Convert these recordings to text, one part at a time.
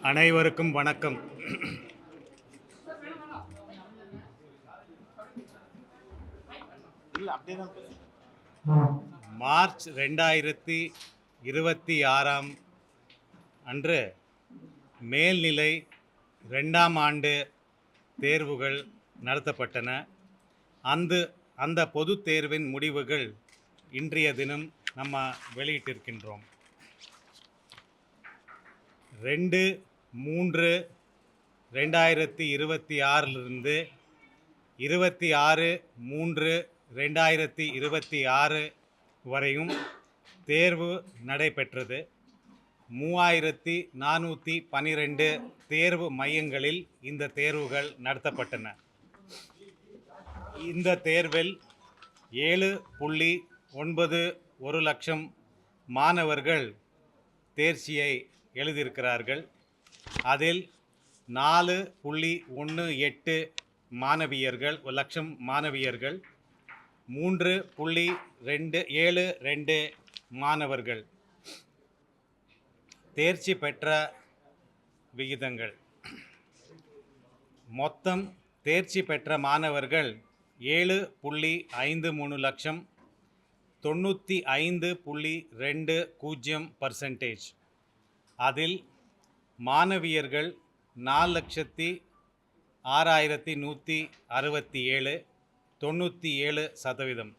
அனைவருக்கும் வணக்கம். மார்ச் 2026 அன்று மேல்நிலை 2ஆம் ஆண்டு தேர்வுகள் நடத்தப்பட்டன. அந்த பொதுத் தேர்வின் முடிவுகள் இன்றைய தினம் நம்ம வெளியிட்டிருக்கின்றோம். 2/3/2026 26/3/2026 வரையும் தேர்வு நடைபெற்றது. 3412 தேர்வு மையங்களில் இந்த தேர்வுகள் நடத்தப்பட்டன. இந்த தேர்வில் 7.91 லட்சம் மாணவர்கள் தேர்ச்சியை எழுதியிருக்கிறார்கள். அதில் 4.18 லட்சம் மாணவியர்கள், 3.72 மாணவர்கள். தேர்ச்சி பெற்ற விகிதங்கள்: மொத்தம் தேர்ச்சி பெற்ற மாணவர்கள் 7.53 லட்சம், 95.20%. அதில் மாணவியர்கள் 4,06,167, 97%.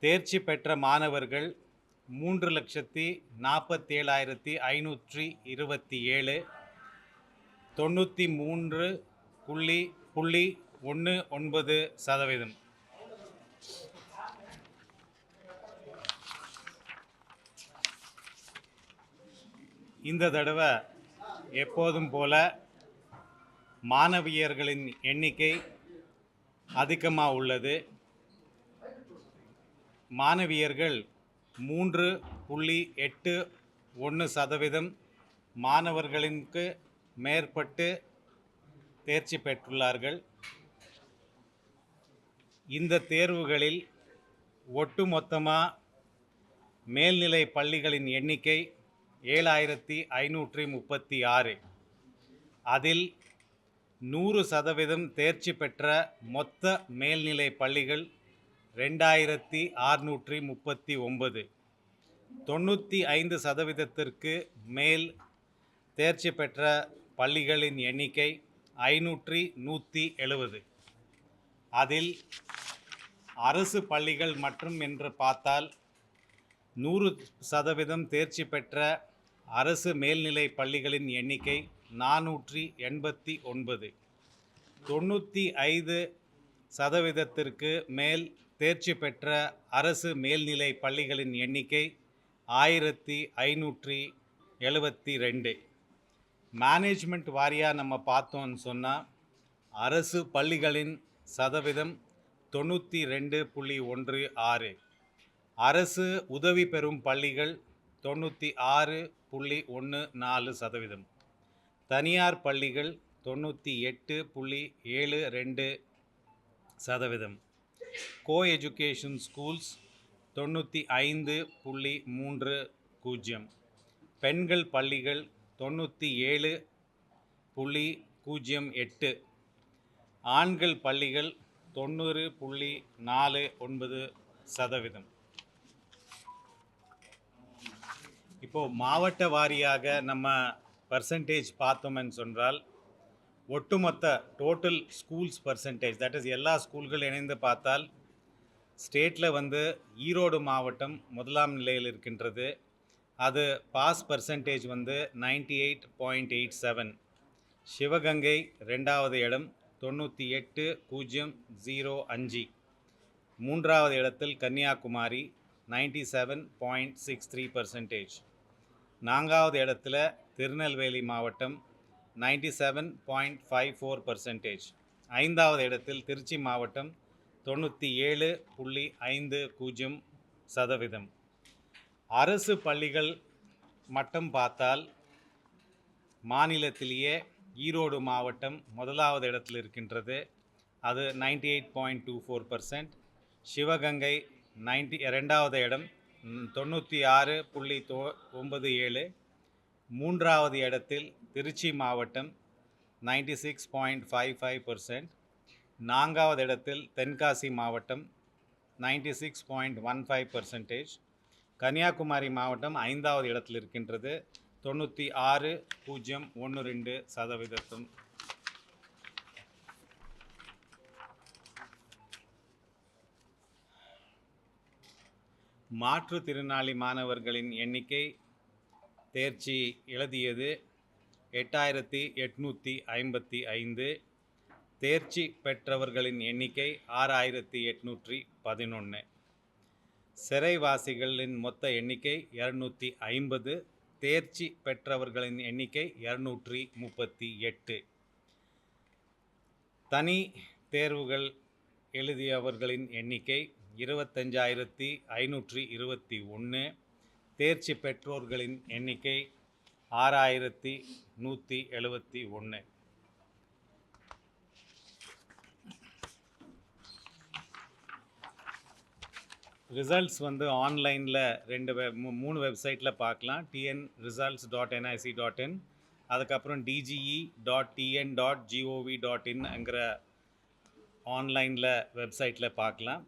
தேர்ச்சி பெற்ற மாணவர்கள் 3,47,527, 93.19%. இந்த தடவை எப்போதும் போல மாணவியர்களின் எண்ணிக்கை அதிகமாக உள்ளது. மாணவியர்கள் 3.81% மாணவர்களுக்கு மேற்பட்டு தேர்ச்சி பெற்றுள்ளார்கள். இந்த தேர்வுகளில் ஒட்டுமொத்தமாக மேல்நிலை பள்ளிகளின் எண்ணிக்கை 7,536. அதில் 100% தேர்ச்சி பெற்ற மொத்த மேல்நிலை பள்ளிகள் 2,639. 95%க்கு மேல் தேர்ச்சி பெற்ற பள்ளிகளின் எண்ணிக்கை 5,170. அதில் அரசு பள்ளிகள் மற்றும் என்று பார்த்தால் 100% தேர்ச்சி பெற்ற அரசு மேல்நிலை பள்ளிகளின் எண்ணிக்கை 489. 95%க்கு மேல் தேர்ச்சி பெற்ற அரசு மேல்நிலை பள்ளிகளின் எண்ணிக்கை 1,572. மேனேஜ்மெண்ட் வாரியாக நம்ம பார்த்தோன்னு சொன்னால் அரசு பள்ளிகளின் சதவீதம் 92.16, அரசு உதவி பெறும் பள்ளிகள் 96.14%, தனியார் பள்ளிகள் 98.72%, கோ எஜுகேஷன் ஸ்கூல்ஸ் 95.30, பெண்கள் பள்ளிகள் 97.08, ஆண்கள் பள்ளிகள் 90.49%. இப்போது மாவட்ட வாரியாக நம்ம பர்சன்டேஜ் பார்த்தோம்னு சொன்னால் ஒட்டுமொத்த total schools percentage, that is எல்லா ஸ்கூல்கள் இணைந்து பார்த்தால் ஸ்டேட்டில் ஈரோடு மாவட்டம் முதலாம் நிலையில் இருக்கின்றது. அது பாஸ் பர்சன்டேஜ் 98.87. சிவகங்கை ரெண்டாவது இடம் 98.05. மூன்றாவது இடத்தில் கன்னியாகுமரி 97.63%. நான்காவது இடத்துல திருநெல்வேலி மாவட்டம் 97.54%. ஐந்தாவது இடத்தில் திருச்சி மாவட்டம் 97.50%. அரசு பள்ளிகள் மட்டும் பார்த்தால் மாநிலத்திலேயே ஈரோடு மாவட்டம் முதலாவது இடத்தில் இருக்கின்றது. அது 98.24%. சிவகங்கை ரெண்டாவது இடம் 96.97. மூன்றாவது இடத்தில் திருச்சி மாவட்டம் 96.55%. நான்காவது இடத்தில் தென்காசி மாவட்டம் 96.15%. கன்னியாகுமரி மாவட்டம் 5வது இடத்தில் இருக்கின்றது 96.12%. மாற்றுத்திறனாளி மாணவர்களின் எண்ணிக்கை தேர்ச்சி எழுதியது 8855. தேர்ச்சி பெற்றவர்களின் எண்ணிக்கை 6811. சிறைவாசிகளின் மொத்த எண்ணிக்கை 250. தேர்ச்சி பெற்றவர்களின் எண்ணிக்கை 238. தனி தேர்வுகள் எழுதியவர்களின் எண்ணிக்கை 25,521. தேர்ச்சி பெற்றோர்களின் எண்ணிக்கை 6,171. ரிசல்ட்ஸ் வந்து ஆன்லைனில் 3 வெப்சைட்டில் பார்க்கலாம். tnresults.nic.in, அதுக்கப்புறம் dge.tn.gov.inங்கிற ஆன்லைனில் வெப்சைட்டில் பார்க்கலாம்.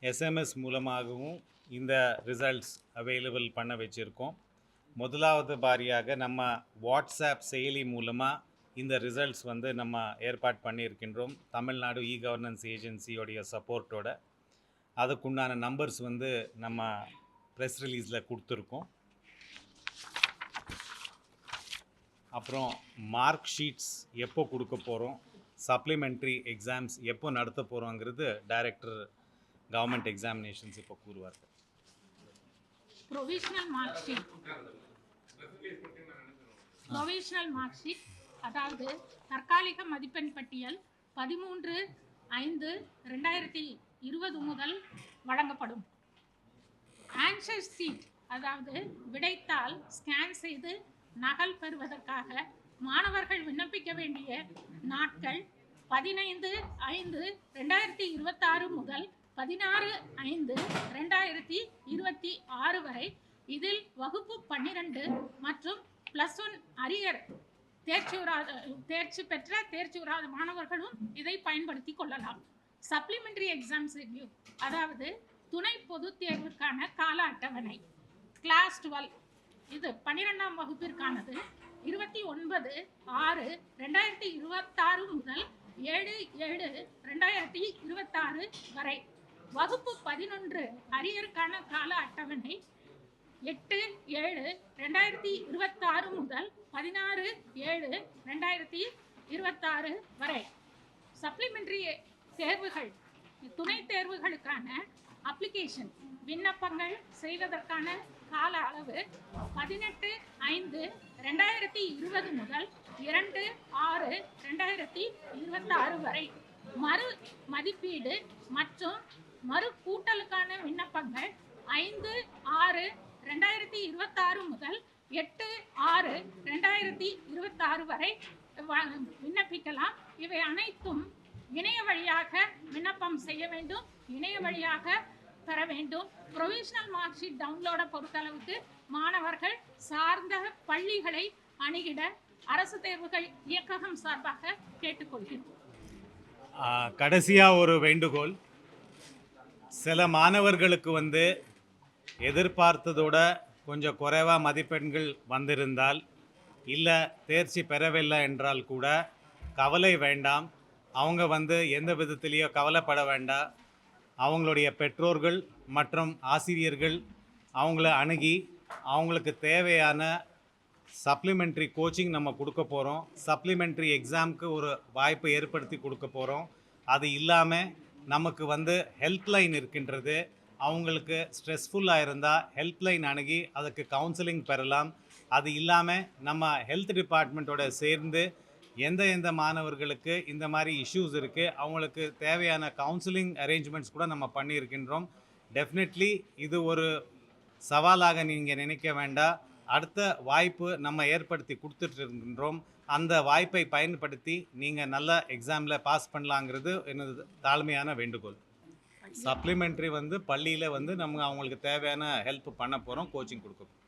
எஸ்எம்எஸ் மூலமாகவும் இந்த ரிசல்ட்ஸ் அவைலபிள் பண்ண வச்சுருக்கோம். முதலாவது பாரியாக நம்ம வாட்ஸ்அப் செயலி மூலமாக இந்த ரிசல்ட்ஸ் வந்து நம்ம ஏற்பாடு பண்ணியிருக்கின்றோம். தமிழ்நாடு இ-கவர்னன்ஸ் ஏஜென்சியோடைய சப்போர்ட்டோட. அதுக்குண்டான நம்பர்ஸ் வந்து நம்ம ப்ரெஸ் ரிலீஸில் கொடுத்துருக்கோம். அப்புறம் மார்க் ஷீட்ஸ் எப்போ கொடுக்க போகிறோம், சப்ளிமெண்ட்ரி எக்ஸாம்ஸ் எப்போ நடத்த போகிறோங்கிறது டைரக்டர் கவர்மெண்ட் எக்ஸாமினேஷன்ஸ் இப்போ கூறுவார்கள். ப்ரொவிஷனல் மார்க் ஷீட் அதாவது தற்காலிக மதிப்பெண் பட்டியல் 13/5/2020 முதல் வழங்கப்படும். ஆன்சர் சீட் அதாவது விடைத்தாள் ஸ்கேன் செய்து நகல் பெறுவதற்காக மாணவர்கள் விண்ணப்பிக்க வேண்டிய நாட்கள் 15/5/2026 முதல் 16/5/2026 வரை. இதில் வகுப்பு 12 மற்றும் +1 அரியர் தேர்ச்சி பெறாத மாணவர்களும் இதை பயன்படுத்தி கொள்ளலாம். சப்ளிமெண்டரி எக்ஸாம்ஸ் ரிவ்யூ அதாவது துணை பொதுத் தேர்வுக்கான கால அட்டவணை. கிளாஸ் 12 இது 12ஆம் வகுப்பிற்கானது 29/6/2026 முதல் 7/7/2026 வரை. வகுப்பு 11 அரியருக்கான கால அட்டவணை 8/7/2026 முதல் 16/7/2026 வரை. சப்ளிமெண்டரி தேர்வுகள் துணை தேர்வுகளுக்கான அப்ளிகேஷன் விண்ணப்பங்கள் செய்வதற்கான கால அளவு 18/5/2020 முதல் 2/6/2026 வரை. மறு மதிப்பீடு மற்றும் மறு கூட்டலுக்கான விண்ணப்பங்கள் 5/6/2026 முதல் 8/6/2026 வரை விண்ணப்பிக்கலாம். இவை அனைத்தும் இணைய வழியாக விண்ணப்பம் செய்ய வேண்டும், இணைய வழியாக பெற வேண்டும். ப்ரொவிஷனல் மார்க் ஷீட் டவுன்லோடை பொறுத்தளவுக்கு மாணவர்கள் சார்ந்த பள்ளிகளை அணுகிட அரசு தேர்வுகள் இயக்ககம் சார்பாக கேட்டுக்கொள்கிறோம். கடைசியாக ஒரு வேண்டுகோள். சில மாணவர்களுக்கு வந்து எதிர்பார்த்ததோட கொஞ்சம் குறைவாக மதிப்பெண்கள் வந்திருந்தால், இல்லை தேர்ச்சி பெறவில்லை என்றால் கூட கவலை வேண்டாம். அவங்க வந்து எந்த விதத்திலேயோ கவலைப்பட வேண்டாம். அவங்களுடைய பெற்றோர்கள் மற்றும் ஆசிரியர்கள் அவங்கள அணுகி அவங்களுக்கு தேவையான சப்ளிமெண்ட்ரி கோச்சிங் நம்ம கொடுக்க போகிறோம். சப்ளிமெண்ட்ரி எக்ஸாமுக்கு ஒரு வாய்ப்பை ஏற்படுத்தி கொடுக்க போகிறோம். அது இல்லாமல் நமக்கு வந்து ஹெல்ப்லைன் இருக்கின்றது. அவங்களுக்கு ஸ்ட்ரெஸ்ஃபுல்லாக இருந்தால் ஹெல்ப்லைன் அணுகி அதுக்கு கவுன்சிலிங் பெறலாம். அது இல்லாமல் நம்ம ஹெல்த் டிபார்ட்மெண்ட்டோட சேர்ந்து எந்த மாணவர்களுக்கு இந்த மாதிரி இஷ்யூஸ் இருக்குது அவங்களுக்கு தேவையான கவுன்சிலிங் அரேஞ்ச்மெண்ட்ஸ் கூட நம்ம பண்ணியிருக்கின்றோம். டெஃபினெட்லி இது ஒரு சவாலாக நீங்கள் நினைக்க வேண்டாம். அடுத்த வாய்ப்பு நம்ம ஏற்படுத்தி கொடுத்துட்டு இருக்கின்றோம். அந்த வாய்ப்பை பயன்படுத்தி நீங்கள் நல்ல எக்ஸாமில் பாஸ் பண்ணலாங்கிறது எனது தாழ்மையான வேண்டுகோள். சப்ளிமெண்ட்ரி வந்து பள்ளியில் வந்து நம்ம அவங்களுக்கு தேவையான ஹெல்ப் பண்ண போகிறோம், கோச்சிங் கொடுக்க போகிறோம்.